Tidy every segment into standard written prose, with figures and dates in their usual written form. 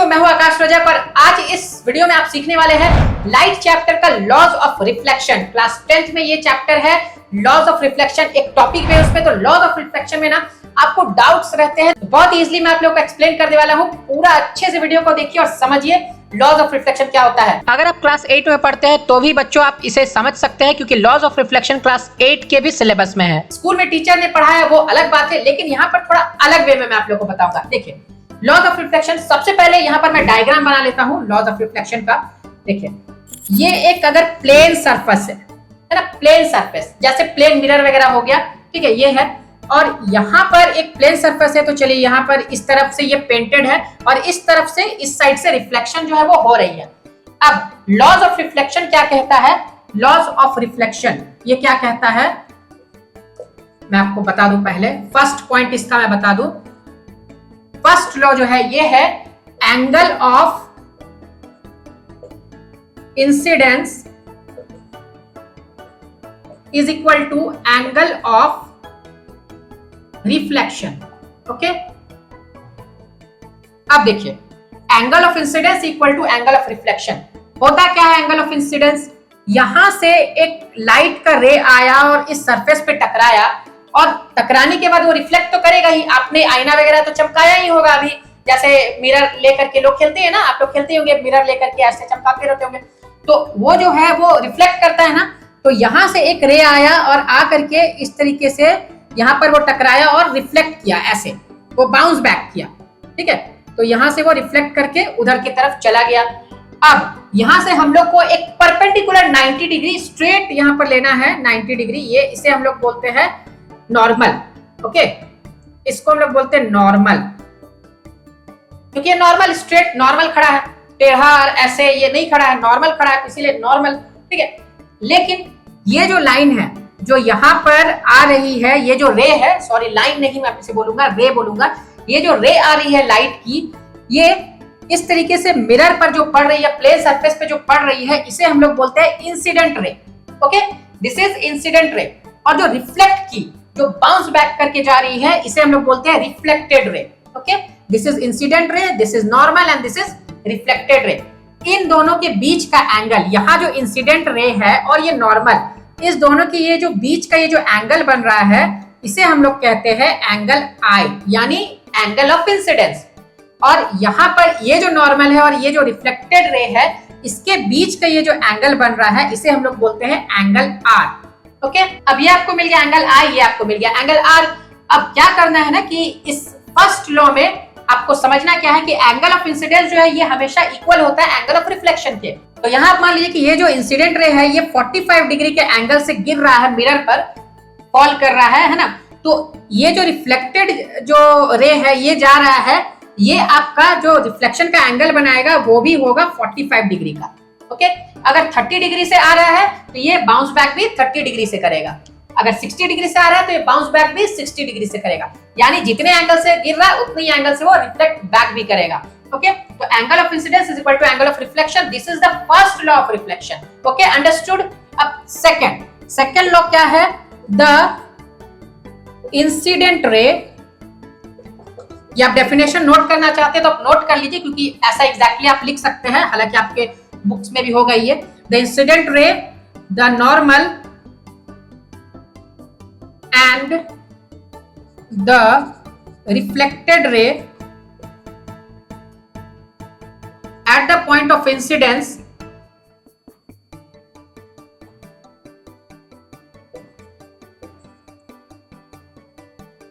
बच्चों, मैं हूं आकाश रजक और आज इस वीडियो में आप सीखने वाले हैं लाइट चैप्टर का laws of reflection. Class 10th में ये चैप्टर है लॉज ऑफ रिफ्लेक्शन, एक टॉपिक है उसमें। तो लॉज ऑफ रिफ्लेक्शन में ना आपको डाउट्स रहते हैं, तो बहुत इजीली मैं आप लोगों को एक्सप्लेन करने वाला हूं। पूरा अच्छे से वीडियो को देखिए और समझिए लॉज ऑफ रिफ्लेक्शन क्या होता है। अगर आप क्लास 8 में पढ़ते हैं तो भी बच्चों आप इसे समझ सकते हैं, क्योंकि लॉज ऑफ रिफ्लेक्शन क्लास 8 के भी सिलेबस में है। स्कूल में टीचर ने पढ़ाया वो अलग बात है, लेकिन यहाँ पर थोड़ा अलग वे में मैं आप लोगों को बताऊंगा। देखिए लॉज ऑफ रिफ्लेक्शन, सबसे पहले यहाँ पर मैं डायग्राम बना लेता हूँ लॉज ऑफ रिफ्लेक्शन का। देखिए ये एक अगर प्लेन सरफेस है ना, प्लेन सरफेस जैसे प्लेन मिरर वगैरह हो गया, ठीक है, ये है। और यहाँ पर एक प्लेन सरफेस है, तो चलिए यहाँ पर इस तरफ से ये पेंटेड है और इस तरफ से इस साइड से रिफ्लेक्शन जो है वो हो रही है। अब लॉज ऑफ रिफ्लेक्शन क्या कहता है? लॉज ऑफ रिफ्लेक्शन ये क्या कहता है मैं आपको बता दूं। पहले फर्स्ट पॉइंट इसका मैं बता दूं। फर्स्ट लॉ जो है ये है angle of incidence is equal to angle of reflection. Okay, अब देखिए angle of incidence equal to angle of reflection. होता क्या है एंगल ऑफ इंसिडेंस? यहां से एक लाइट का रे आया और इस सरफेस पे टकराया, और टकराने के बाद वो रिफ्लेक्ट तो करेगा ही। आपने आईना वगैरह तो चमकाया ही होगा, अभी जैसे मिरर लेकर के लोग खेलते हैं ना, आप लोग खेलते होंगे मिरर लेकर के ऐसे चमकाते रहते होंगे, तो वो जो है वो रिफ्लेक्ट करता है ना। तो यहां से एक रे आया और आ करके इस तरीके से यहाँ पर वो टकराया और रिफ्लेक्ट किया, ऐसे वो बाउंस बैक किया, ठीक है। तो यहां से वो रिफ्लेक्ट करके उधर की तरफ चला गया। अब यहां से हम लोग को एक परपेंडिकुलर 90 डिग्री स्ट्रेट यहां पर लेना है, 90 डिग्री। ये इसे हम लोग बोलते हैं नॉर्मल। ओके, इसको हम लोग बोलते हैं नॉर्मल, क्योंकि ये नॉर्मल स्ट्रेट नॉर्मल खड़ा है, टेढ़ा ऐसे ये नहीं खड़ा है, नॉर्मल खड़ा है, इसीलिए नॉर्मल, ठीक है। लेकिन ये जो लाइन है जो यहाँ पर आ रही है, ये जो रे है, सॉरी लाइन नहीं मैं इसे बोलूंगा, रे बोलूंगा। ये जो रे आ रही है लाइट की, ये इस तरीके से मिरर पर जो पड़ रही है, प्लेन सरफेस पे जो पड़ रही है, इसे हम लोग बोलते हैं incident ray. Okay, this is incident रे। और जो रिफ्लेक्ट की, जो बाउंस बैक करके जा रही है, इसे हम लोग बोलते हैं reflected ray. Okay, this is incident ray, this is normal and this is reflected ray. इन दोनों के बीच का एंगल, यहाँ जो इंसिडेंट रे है और ये नॉर्मल, इस दोनों के ये जो बीच का ये जो एंगल बन रहा है, इसे हम लोग कहते हैं एंगल आई, यानी एंगल ऑफ इंसिडेंस। और यहाँ पर ये जो नॉर्मल है और ये जो रिफ्लेक्टेड रे है, इसके बीच का ये जो एंगल बन रहा है, इसे हम लोग बोलते हैं एंगल आर। ओके, अब ये आपको मिल गया एंगल आई, ये आपको मिल गया एंगल आर। अब क्या करना है ना कि इस फर्स्ट लॉ में आपको समझना क्या है कि एंगल ऑफ इंसिडेंस जो है ये हमेशा इक्वल होता है एंगल ऑफ रिफ्लेक्शन के। तो यहाँ आप मान लीजिए कि ये जो इंसिडेंट रे है ये 45 डिग्री के एंगल से गिर रहा है, मिरर पर फॉल कर रहा है ना। तो ये जो रिफ्लेक्टेड जो रे है ये जा रहा है, ये आपका जो रिफ्लेक्शन का एंगल बनाएगा वो भी होगा 45 डिग्री का। ओके, अगर 30 डिग्री से आ रहा है तो ये बाउंस बैक भी 30 डिग्री से करेगा। अगर 60 डिग्री से आ रहा है तो ये बाउंस बैक भी 60 डिग्री से करेगा। यानी जितने एंगल से गिर रहा है उतने ही एंगल से वो रिफ्लेक्ट बैक भी करेगा। ओके, तो angle of incidence is equal to angle of reflection. This is the first law of reflection. Okay, understood. अब सेकंड लॉ क्या है? द इंसिडेंट रे, या आप डेफिनेशन नोट करना चाहते हैं तो आप नोट कर लीजिए, क्योंकि ऐसा एग्जैक्टली आप लिख सकते हैं, हालांकि आपके बुक्स में भी होगा ये। The incident ray, the normal and the reflected ray at the point of incidence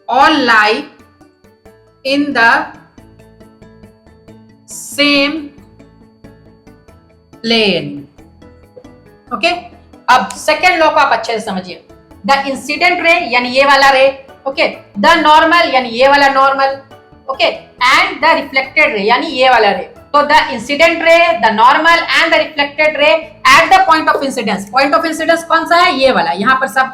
all lie in the same plane. Okay, अब सेकेंड लॉ को आप अच्छे से समझिए। द इंसिडेंट रे यानी ये वाला रे, ओके, द नॉर्मल यानी ये वाला normal, okay, and the reflected ray यानी ये वाला रे। तो the incident ray, the normal and the reflected ray eight the point of incidence. Point of incidence कौन सा है? ये वाला, यहाँ पर सब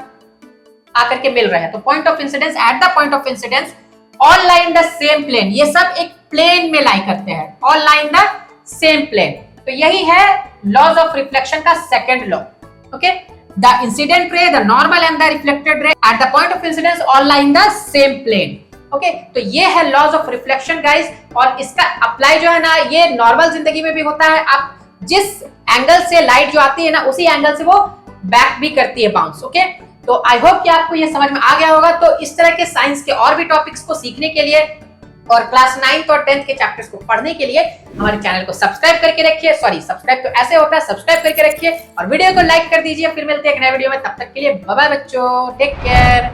आकर के मिल रहे हैं। तो point of incidence, at the point of incidence all lie in the same plane. ये सब एक प्लेन में लाई करते हैं, all lie in the same plane. तो यही है लॉज ऑफ रिफ्लेक्शन का second law. Okay, The incident ray, the normal and the reflected ray at the point of incidence all lie in the same plane. Okay तो ये है laws of reflection guys, और इसका apply जो है ना ये नॉर्मल जिंदगी में भी होता है। आप जिस एंगल से लाइट जो आती है ना उसी एंगल से वो बैक भी करती है बाउंस। ओके तो आई होप कि आपको ये समझ में आ गया होगा। तो इस तरह के साइंस के और भी टॉपिक्स को सीखने के लिए और क्लास 9th और 10th के चैप्टर्स को पढ़ने के लिए हमारे चैनल को सब्सक्राइब करके रखिए। सॉरी सब्सक्राइब तो ऐसे होता है, सब्सक्राइब करके रखिए और वीडियो को लाइक कर दीजिए। फिर मिलते हैं एक नए वीडियो में, तब तक के लिए बाय बाय बच्चों, टेक केयर।